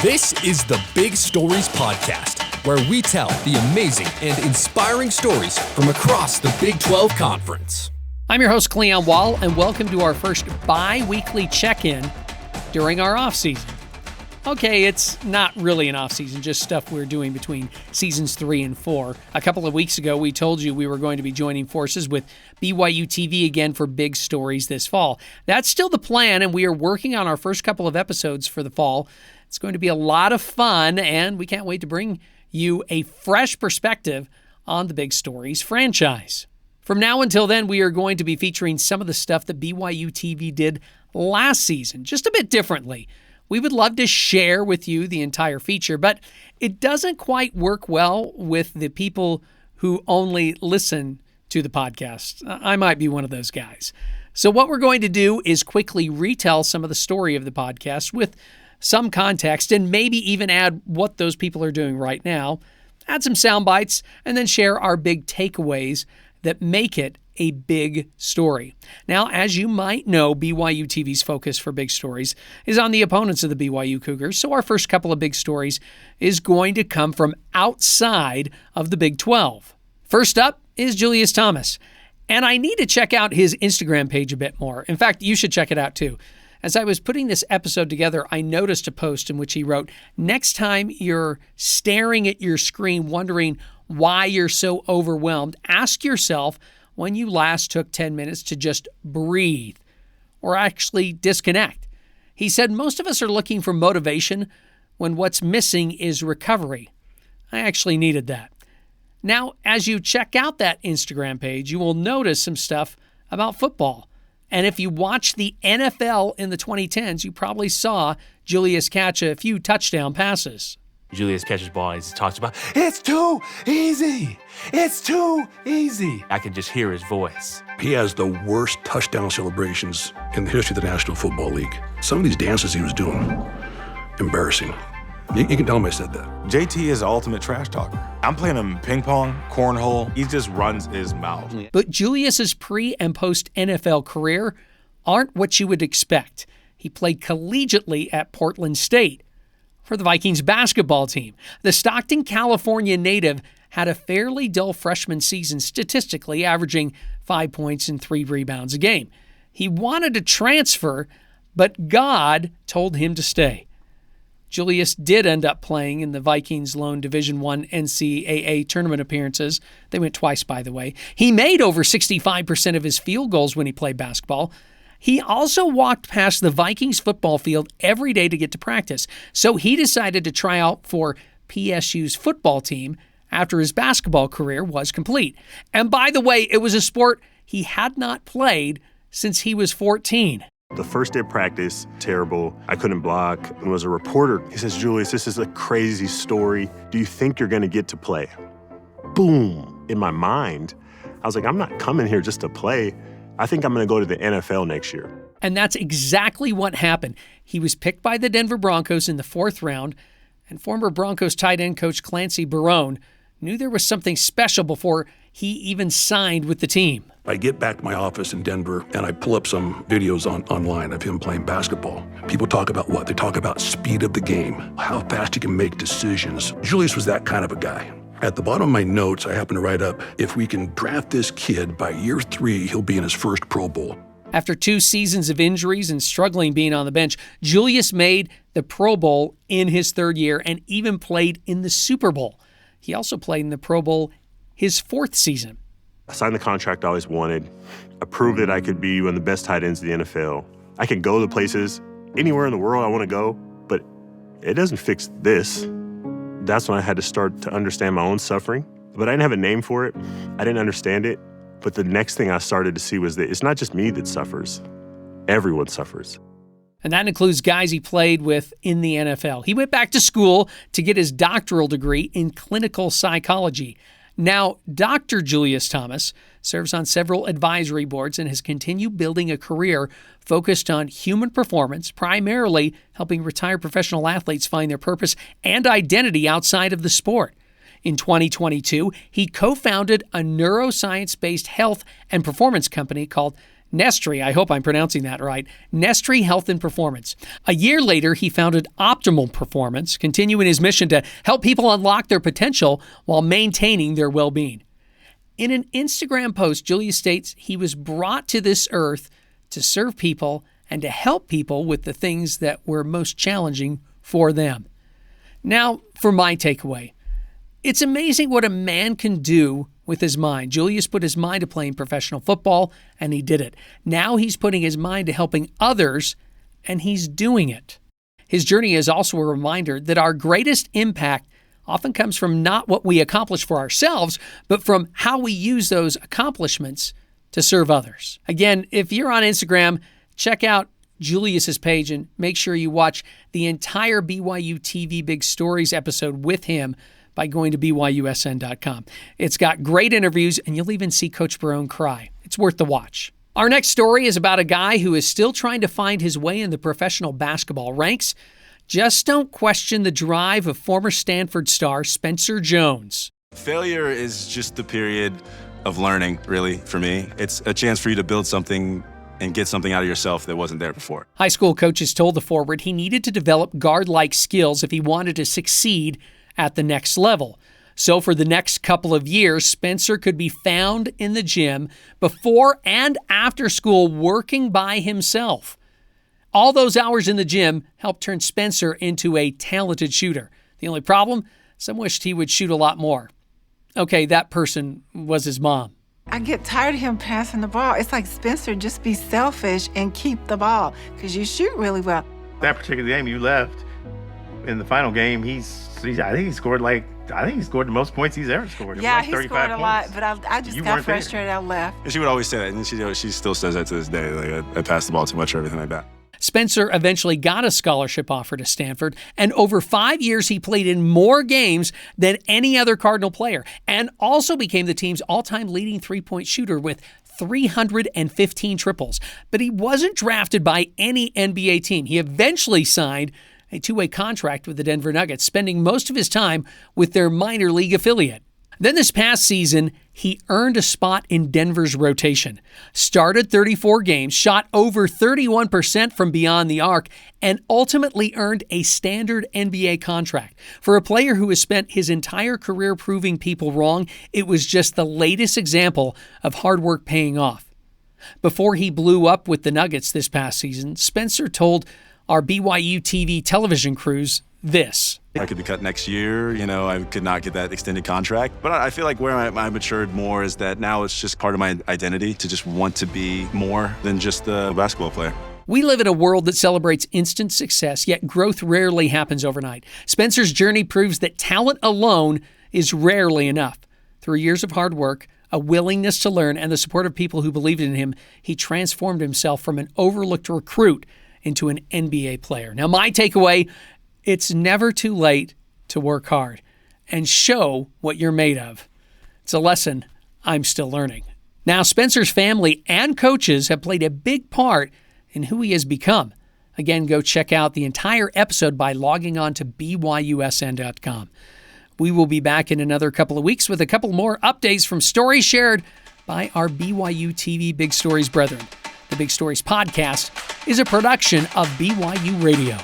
This is the Big Stories Podcast, where we tell the amazing and inspiring stories from across the Big 12 Conference. I'm your host, Cleon Wall, and welcome to our first bi-weekly check-in during our off-season. Okay, it's not really an off-season, just stuff we're doing between seasons 3 and 4. A couple of weeks ago, we told you we were going to be joining forces with BYUtv again for Big Stories this fall. That's still the plan, and we are working on our first couple of episodes for the fall. It's going to be a lot of fun, and we can't wait to bring you a fresh perspective on the Big Stories franchise. From now until then, we are going to be featuring some of the stuff that BYUtv did last season, just a bit differently. We would love to share with you the entire feature, but it doesn't quite work well with the people who only listen to the podcast. I might be one of those guys. So what we're going to do is quickly retell some of the story of the podcast with some context and maybe even add what those people are doing right now, add some sound bites, and then share our big takeaways that make it a big story. Now, as you might know, BYUtv's focus for Big Stories is on the opponents of the BYU Cougars, so our first couple of big stories is going to come from outside of the Big 12. First up is Julius Thomas, and I need to check out his Instagram page a bit more. In fact, you should check it out too. As I was putting this episode together, I noticed a post in which he wrote, "Next time you're staring at your screen wondering why you're so overwhelmed, ask yourself when you last took 10 minutes to just breathe or actually disconnect." He said most of us are looking for motivation when what's missing is recovery. I actually needed that. Now, as you check out that Instagram page, you will notice some stuff about football. And if you watched the NFL in the 2010s, you probably saw Julius catch a few touchdown passes. Julius catches ball and he talks about, "It's too easy. It's too easy." I can just hear his voice. He has the worst touchdown celebrations in the history of the National Football League. Some of these dances he was doing, embarrassing. You can tell him I said that. JT is the ultimate trash talker. I'm playing him ping pong, cornhole. He just runs his mouth. But Julius's pre- and post-NFL career aren't what you would expect. He played collegiately at Portland State for the Vikings basketball team. The Stockton, California native had a fairly dull freshman season statistically, averaging 5 points and 3 rebounds a game. He wanted to transfer, but God told him to stay. Julius did end up playing in the Vikings' lone Division I NCAA tournament appearances. They went twice, by the way. He made over 65% of his field goals when he played basketball. He also walked past the Vikings football field every day to get to practice, so he decided to try out for PSU's football team after his basketball career was complete. And by the way, it was a sport he had not played since he was 14. The first day of practice, terrible. I couldn't block. There was a reporter. He says, "Julius, this is a crazy story. Do you think you're going to get to play?" Boom. In my mind, I was like, I'm not coming here just to play. I think I'm going to go to the NFL next year. And that's exactly what happened. He was picked by the Denver Broncos in the 4th round, and former Broncos tight end coach Clancy Barone knew there was something special before he even signed with the team. I get back to my office in Denver and I pull up some videos online of him playing basketball. People talk about what? They talk about speed of the game, how fast he can make decisions. Julius was that kind of a guy. At the bottom of my notes, I happen to write up, if we can draft this kid by year 3, he'll be in his first Pro Bowl. After 2 seasons of injuries and struggling being on the bench, Julius made the Pro Bowl in his 3rd year and even played in the Super Bowl. He also played in the Pro Bowl his 4th season. I signed the contract I always wanted. I proved that I could be one of the best tight ends in the NFL. I can go to places anywhere in the world I want to go, but it doesn't fix this. That's when I had to start to understand my own suffering. But I didn't have a name for it. I didn't understand it. But the next thing I started to see was that it's not just me that suffers. Everyone suffers. And that includes guys he played with in the NFL. He went back to school to get his doctoral degree in clinical psychology. Now, Dr. Julius Thomas serves on several advisory boards and has continued building a career focused on human performance, primarily helping retired professional athletes find their purpose and identity outside of the sport. In 2022, he co-founded a neuroscience-based health and performance company called Nestri, I hope I'm pronouncing that right, Nestri Health and Performance. A year later, he founded Optimal Performance, continuing his mission to help people unlock their potential while maintaining their well-being. In an Instagram post, Julius states he was brought to this earth to serve people and to help people with the things that were most challenging for them. Now, for my takeaway. It's amazing what a man can do with his mind. Julius put his mind to playing professional football, and he did it. Now he's putting his mind to helping others, and he's doing it. His journey is also a reminder that our greatest impact often comes from not what we accomplish for ourselves, but from how we use those accomplishments to serve others. Again, if you're on Instagram, check out Julius's page and make sure you watch the entire BYUtv Big Stories episode with him by going to biweekly.com. It's got great interviews, and you'll even see Coach Barone cry. It's worth the watch. Our next story is about a guy who is still trying to find his way in the professional basketball ranks. Just don't question the drive of former Stanford star Spencer Jones. Failure is just the period of learning, really, for me. It's a chance for you to build something and get something out of yourself that wasn't there before. High school coaches told the forward he needed to develop guard-like skills if he wanted to succeed at the next level. So for the next couple of years, Spencer could be found in the gym before and after school working by himself. All those hours in the gym helped turn Spencer into a talented shooter. The only problem? Some wished he would shoot a lot more. Okay, that person was his mom. I get tired of him passing the ball. It's like, Spencer, just be selfish and keep the ball because you shoot really well. That particular game you left, in the final game, I think he scored the most points he's ever scored. Yeah, like he 35 scored a lot, points. but I just got frustrated. I left. And she would always say that, and she still says that to this day. Like, I passed the ball too much or everything like that. Spencer eventually got a scholarship offer to Stanford, and over 5 years he played in more games than any other Cardinal player, and also became the team's all-time leading three-point shooter with 315 triples. But he wasn't drafted by any NBA team. He eventually signed a two-way contract with the Denver Nuggets, spending most of his time with their minor league affiliate. Then this past season, he earned a spot in Denver's rotation, started 34 games, shot over 31% from beyond the arc, and ultimately earned a standard NBA contract. For a player who has spent his entire career proving people wrong, it was just the latest example of hard work paying off. Before he blew up with the Nuggets this past season, Spencer told our BYUtv television crews this. I could be cut next year, I could not get that extended contract. But I feel like where I matured more is that now it's just part of my identity to just want to be more than just a basketball player. We live in a world that celebrates instant success, yet growth rarely happens overnight. Spencer's journey proves that talent alone is rarely enough. Through years of hard work, a willingness to learn, and the support of people who believed in him, he transformed himself from an overlooked recruit into an NBA player. Now, my takeaway: it's never too late to work hard and show what you're made of. It's a lesson I'm still learning. Now, Spencer's family and coaches have played a big part in who he has become. Again, go check out the entire episode by logging on to BYUSN.com. We will be back in another couple of weeks with a couple more updates from stories shared by our BYUtv Big Stories brethren. The Big Stories podcast is a production of BYU Radio.